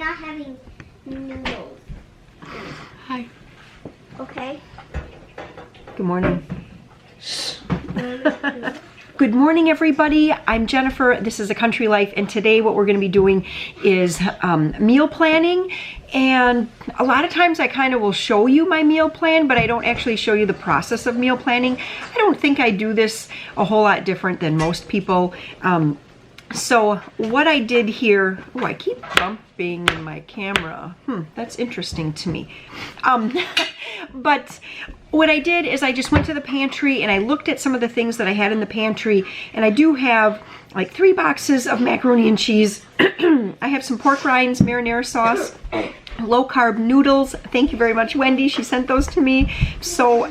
not having noodles. Hi. Okay. Good morning. Good morning, everybody. I'm Jennifer. This is A Country Life, and today what we're going to be doing is meal planning. And a lot of times I kind of will show you my meal plan, but I don't actually show you the process of meal planning. I don't think I do this a whole lot different than most people. So what I did here, oh, I keep bumping my camera. That's interesting to me. But what I did is I just went to the pantry and I looked at some of the things that I had in the pantry, and I do have like 3 boxes of macaroni and cheese. I have some pork rinds, marinara sauce, low carb noodles. Thank you very much, Wendy. She sent those to me. So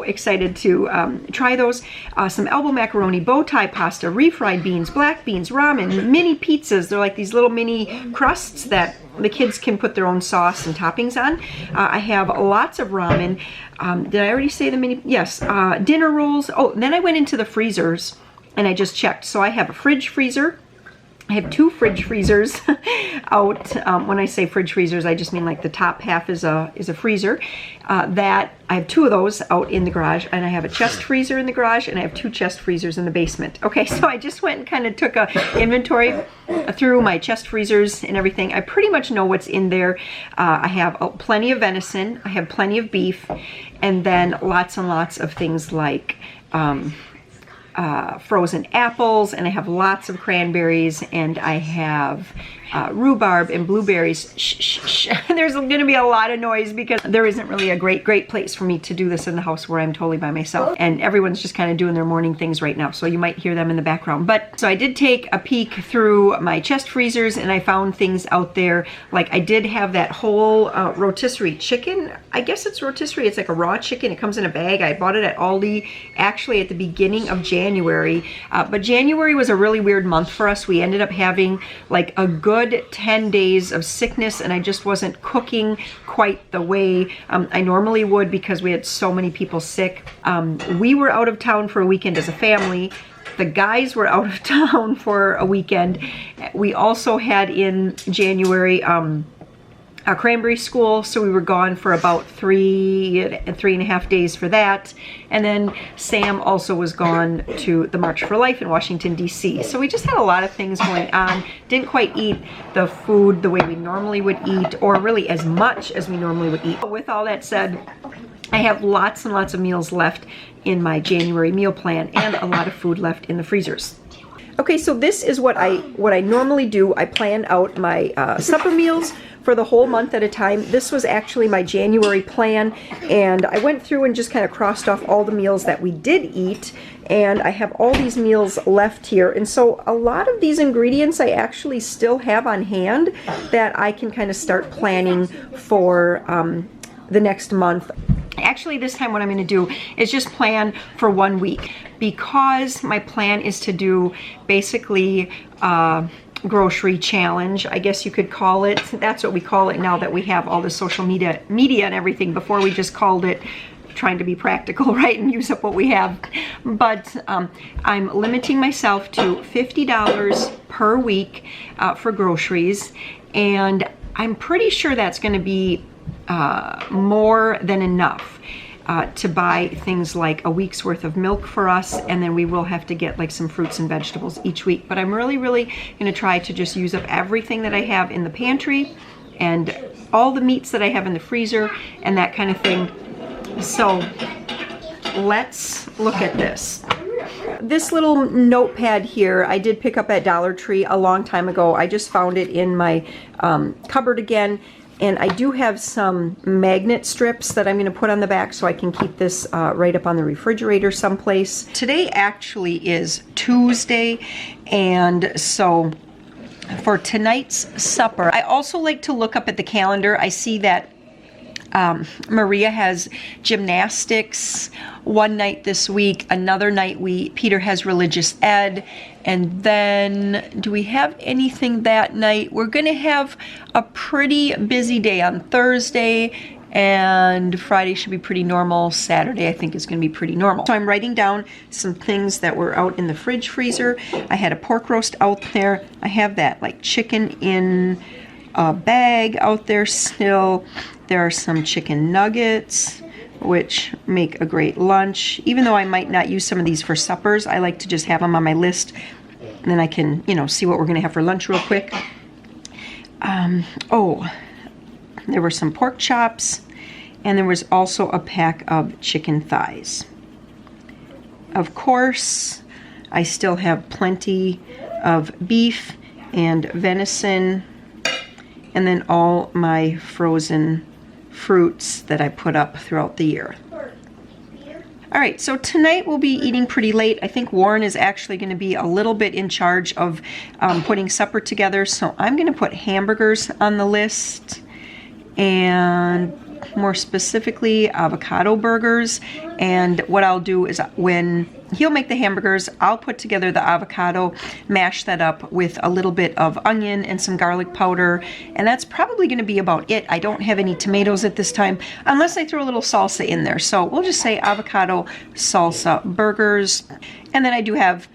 excited to try those. Some elbow macaroni, bow tie pasta, refried beans, black beans, ramen, mini pizzas. They're like these little mini crusts that the kids can put their own sauce and toppings on. I have lots of ramen. Did I already say the mini? Yes. Dinner rolls. Oh, then I went into the freezers and I just checked. So I have a fridge freezer. I have 2 fridge freezers out. When I say fridge freezers, I just mean like the top half is a freezer. That I have 2 of those out in the garage, and I have a chest freezer in the garage, and I have 2 chest freezers in the basement. Okay, so I just went and kind of took a inventory through my chest freezers and everything. I pretty much know what's in there. I have plenty of venison. I have plenty of beef, and then lots and lots of things like frozen apples, and I have lots of cranberries, and I have rhubarb and blueberries. Shh. There's going to be a lot of noise because there isn't really a great place for me to do this in the house where I'm totally by myself, and everyone's just kind of doing their morning things right now, so you might hear them in the background. But so I did take a peek through my chest freezers, and I found things out there. Like I did have that whole rotisserie chicken. I guess it's rotisserie. It's like a raw chicken. It comes in a bag. I bought it at Aldi actually at the beginning of January, but January was a really weird month for us. We ended up having like a good 10 days of sickness, and I just wasn't cooking quite the way I normally would because we had so many people sick. We were out of town for a weekend as a family. The guys were out of town for a weekend. We also had in January a cranberry school, so we were gone for about 3.5 days for that. And then Sam also was gone to the March for Life in Washington, D.C. So we just had a lot of things going on. Didn't quite eat the food the way we normally would eat, or really as much as we normally would eat. With all that said, I have lots and lots of meals left in my January meal plan, and a lot of food left in the freezers. Okay, so this is what I normally do. I plan out my supper meals for the whole month at a time. This was actually my January plan, and I went through and just kind of crossed off all the meals that we did eat, and I have all these meals left here. And so a lot of these ingredients I actually still have on hand that I can kind of start planning for the next month. Actually, this time what I'm going to do is just plan for 1 week, because my plan is to do basically grocery challenge, I guess you could call it. That's what we call it now that we have all the social media and everything. Before we just called it trying to be practical, right, and use up what we have. But I'm limiting myself to $50 per week for groceries, and I'm pretty sure that's going to be more than enough to buy things like a week's worth of milk for us, and then we will have to get like some fruits and vegetables each week. But I'm really going to try to just use up everything that I have in the pantry and all the meats that I have in the freezer and that kind of thing. So let's look at this. This little notepad here I did pick up at Dollar Tree a long time ago. I just found it in my cupboard again. And I do have some magnet strips that I'm going to put on the back so I can keep this right up on the refrigerator someplace. Today actually is Tuesday, and so for tonight's supper, I also like to look up at the calendar. I see that Maria has gymnastics one night this week. Another night Peter has religious ed. And then, do we have anything that night? We're going to have a pretty busy day on Thursday, and Friday should be pretty normal. Saturday, I think, is going to be pretty normal. So I'm writing down some things that were out in the fridge freezer. I had a pork roast out there. I have that like chicken in a bag out there still. There are some chicken nuggets, which make a great lunch. Even though I might not use some of these for suppers, I like to just have them on my list. And then I can, you know, see what we're going to have for lunch real quick. Oh, there were some pork chops, and there was also a pack of chicken thighs. Of course, I still have plenty of beef and venison, and then all my frozen fruits that I put up throughout the year. All right, so tonight we'll be eating pretty late. I think Warren is actually going to be a little bit in charge of putting supper together, so I'm going to put hamburgers on the list, and more specifically avocado burgers. And what I'll do is when he'll make the hamburgers, I'll put together the avocado, mash that up with a little bit of onion and some garlic powder, and that's probably going to be about it. I don't have any tomatoes at this time unless I throw a little salsa in there, so we'll just say avocado salsa burgers. And then I do have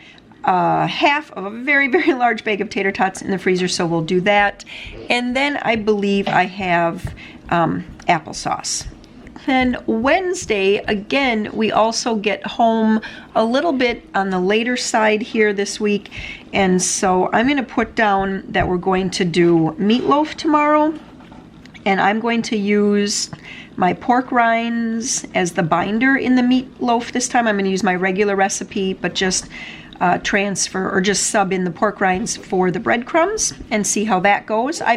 half of a very, very large bag of tater tots in the freezer, so we'll do that. And then I believe I have applesauce. Then Wednesday, again, we also get home a little bit on the later side here this week, and so I'm going to put down that we're going to do meatloaf tomorrow, and I'm going to use my pork rinds as the binder in the meatloaf this time. I'm going to use my regular recipe, but just transfer or just sub in the pork rinds for the breadcrumbs and see how that goes. I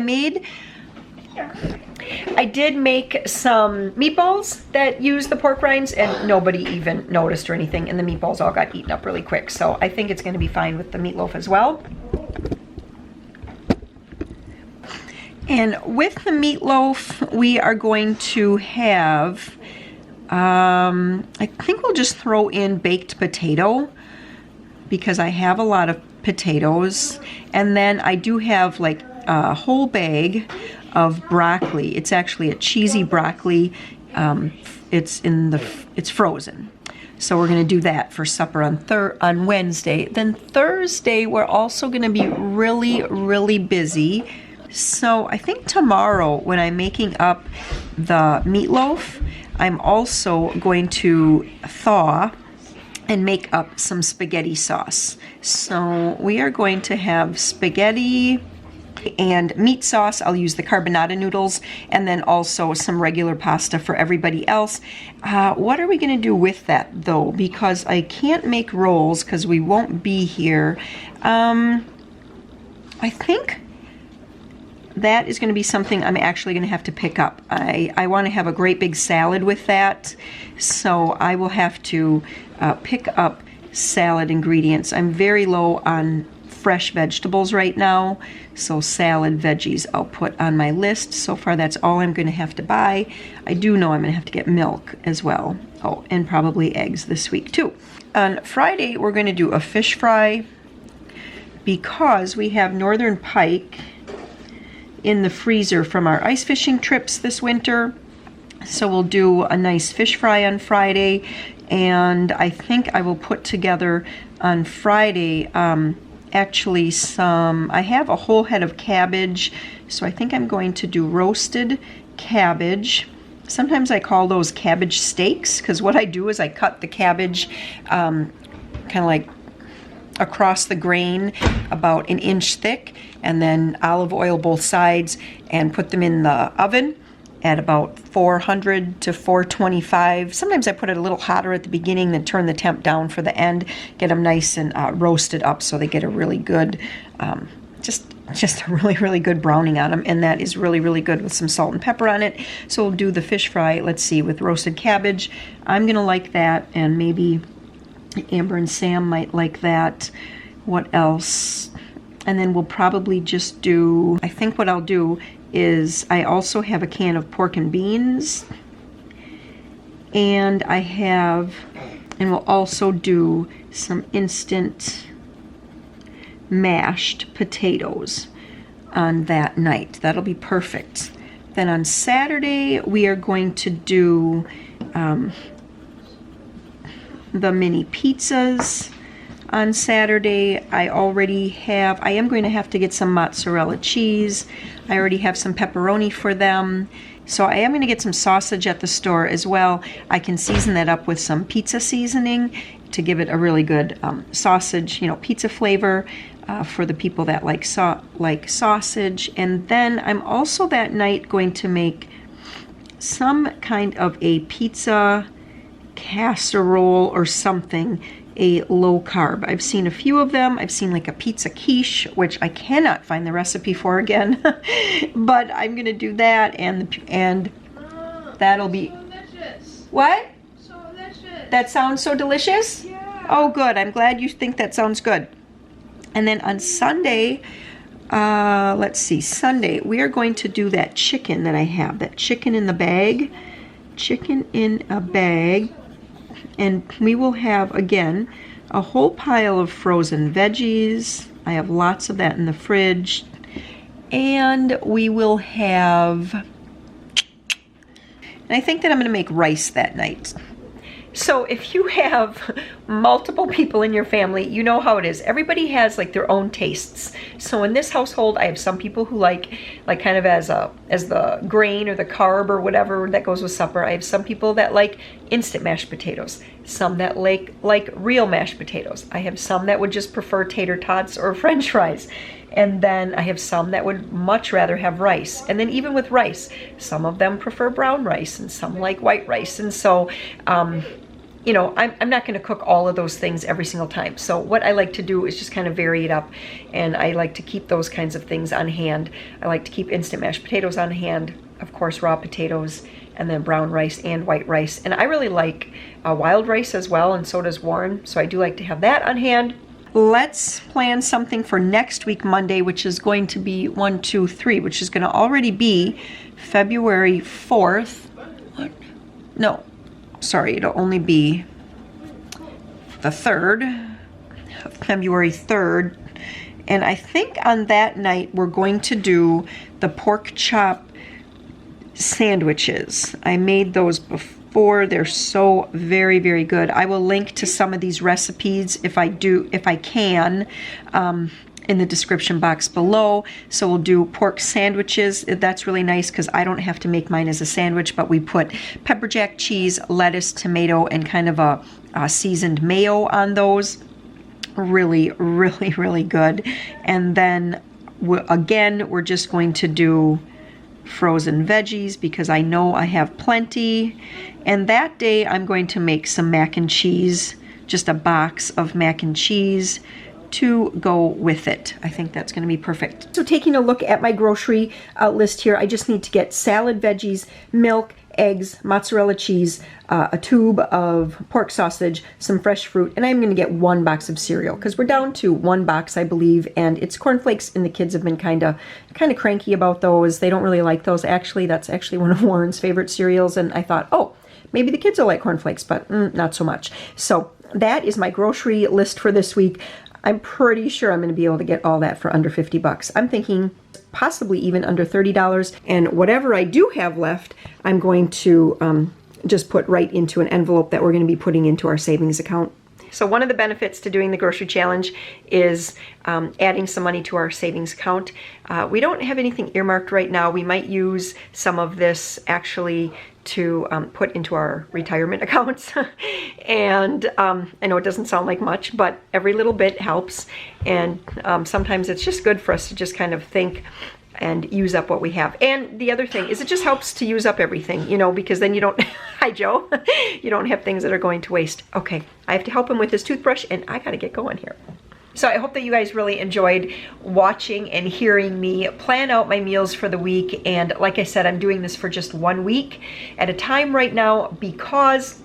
did make some meatballs that use the pork rinds, and nobody even noticed or anything, and the meatballs all got eaten up really quick, so I think it's going to be fine with the meatloaf as well. And with the meatloaf, we are going to have, I think we'll just throw in baked potato, because I have a lot of potatoes, and then I do have like a whole bag of broccoli. It's actually a cheesy broccoli. It's frozen. So we're going to do that for supper on Wednesday. Then Thursday we're also going to be really, really busy. So I think tomorrow when I'm making up the meatloaf, I'm also going to thaw and make up some spaghetti sauce. So we are going to have spaghetti and meat sauce. I'll use the carbonara noodles, and then also some regular pasta for everybody else. What are we going to do with that though? Because I can't make rolls because we won't be here. I think that is going to be something I'm actually going to have to pick up. I want to have a great big salad with that, so I will have to pick up salad ingredients. I'm very low on fresh vegetables right now, so salad veggies I'll put on my list. So far that's all I'm going to have to buy. I do know I'm going to have to get milk as well. Oh, and probably eggs this week too. On Friday we're going to do a fish fry because we have northern pike in the freezer from our ice fishing trips this winter. So we'll do a nice fish fry on Friday, and I think I will put together on Friday actually I have a whole head of cabbage, so I think I'm going to do roasted cabbage. Sometimes I call those cabbage steaks, because what I do is I cut the cabbage kind of like across the grain about an inch thick, and then olive oil both sides, and put them in the oven at about 400 to 425. Sometimes I put it a little hotter at the beginning, then turn the temp down for the end, get them nice and roasted up so they get a really good, just a really, really good browning on them, and that is really, really good with some salt and pepper on it. So we'll do the fish fry, let's see, with roasted cabbage. I'm gonna like that, and maybe Amber and Sam might like that. What else? And then we'll probably just do, I think what I'll do is I also have a can of pork and beans, and we'll also do some instant mashed potatoes on that night. That'll be perfect. Then on Saturday we are going to do the mini pizzas on Saturday. I am going to have to get some mozzarella cheese. I already have some pepperoni for them. So I am going to get some sausage at the store as well. I can season that up with some pizza seasoning to give it a really good sausage, pizza flavor for the people that like sausage. And then I'm also that night going to make some kind of a pizza casserole or something, a low carb. I've seen a few of them. I've seen like a pizza quiche, which I cannot find the recipe for again, but I'm gonna do that, and that'll be delicious. What? So delicious. That sounds so delicious? Yeah. Oh, good. I'm glad you think that sounds good. And then on Sunday, let's see, Sunday, we are going to do that chicken that I have, that chicken in the bag. Chicken in a bag. And we will have, again, a whole pile of frozen veggies. I have lots of that in the fridge. And we will have, and I think that I'm going to make rice that night. So if you have multiple people in your family, you know how it is. Everybody has like their own tastes. So in this household, I have some people who like kind of as the grain or the carb or whatever that goes with supper. I have some people that like instant mashed potatoes. Some that like real mashed potatoes. I have some that would just prefer tater tots or French fries. And then I have some that would much rather have rice. And then even with rice, some of them prefer brown rice and some like white rice. And so, I'm not going to cook all of those things every single time. So what I like to do is just kind of vary it up. And I like to keep those kinds of things on hand. I like to keep instant mashed potatoes on hand, of course, raw potatoes, and then brown rice and white rice. And I really like wild rice as well, and so does Warren. So I do like to have that on hand. Let's plan something for next week, Monday, which is going to be 1, 2, 3, which is going to already be February 4th. No, sorry, it'll only be the 3rd, February 3rd. And I think on that night, we're going to do the pork chop sandwiches. I made those before. They're so very, very good. I will link to some of these recipes if I can, in the description box below. So we'll do pork sandwiches. That's really nice because I don't have to make mine as a sandwich, but we put pepper jack cheese, lettuce, tomato, and kind of a seasoned mayo on those. Really, really, really good. And then again, we're just going to do frozen veggies because I know I have plenty. And that day I'm going to make some mac and cheese, just a box of mac and cheese to go with it. I think that's going to be perfect. So taking a look at my grocery list here, I just need to get salad veggies, milk, eggs, mozzarella cheese, a tube of pork sausage, some fresh fruit, and I'm going to get 1 box of cereal because we're down to 1 box, I believe, and it's cornflakes, and the kids have been kind of cranky about those. They don't really like those. Actually, that's actually one of Warren's favorite cereals, and I thought, oh, maybe the kids will like cornflakes, but not so much. So that is my grocery list for this week. I'm pretty sure I'm going to be able to get all that for under 50 bucks. I'm thinking possibly even under $30, and whatever I do have left, I'm going to just put right into an envelope that we're going to be putting into our savings account. So one of the benefits to doing the grocery challenge is adding some money to our savings account. We don't have anything earmarked right now. We might use some of this actually to put into our retirement accounts. And I know it doesn't sound like much, but every little bit helps. And sometimes it's just good for us to just kind of think and use up what we have. And the other thing is it just helps to use up everything, because then you don't, hi Joe, you don't have things that are going to waste. Okay, I have to help him with his toothbrush and I gotta get going here. So I hope that you guys really enjoyed watching and hearing me plan out my meals for the week. And like I said, I'm doing this for just 1 week at a time right now because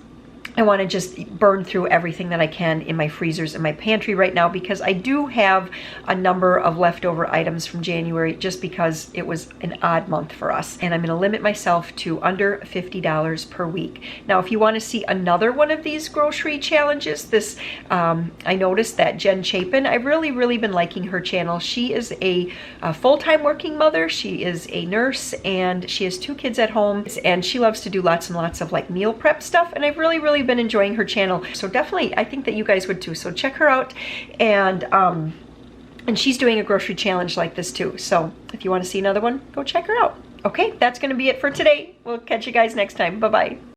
I want to just burn through everything that I can in my freezers and my pantry right now, because I do have a number of leftover items from January just because it was an odd month for us. And I'm going to limit myself to under $50 per week. Now, if you want to see another one of these grocery challenges, I noticed that Jen Chapin, I've really been liking her channel. She is a full-time working mother. She is a nurse and she has 2 kids at home, and she loves to do lots and lots of like meal prep stuff. And I've really been been enjoying her channel. So definitely, I think that you guys would too. So check her out. And she's doing a grocery challenge like this too. So if you want to see another one, go check her out. Okay, that's going to be it for today. We'll catch you guys next time. Bye-bye.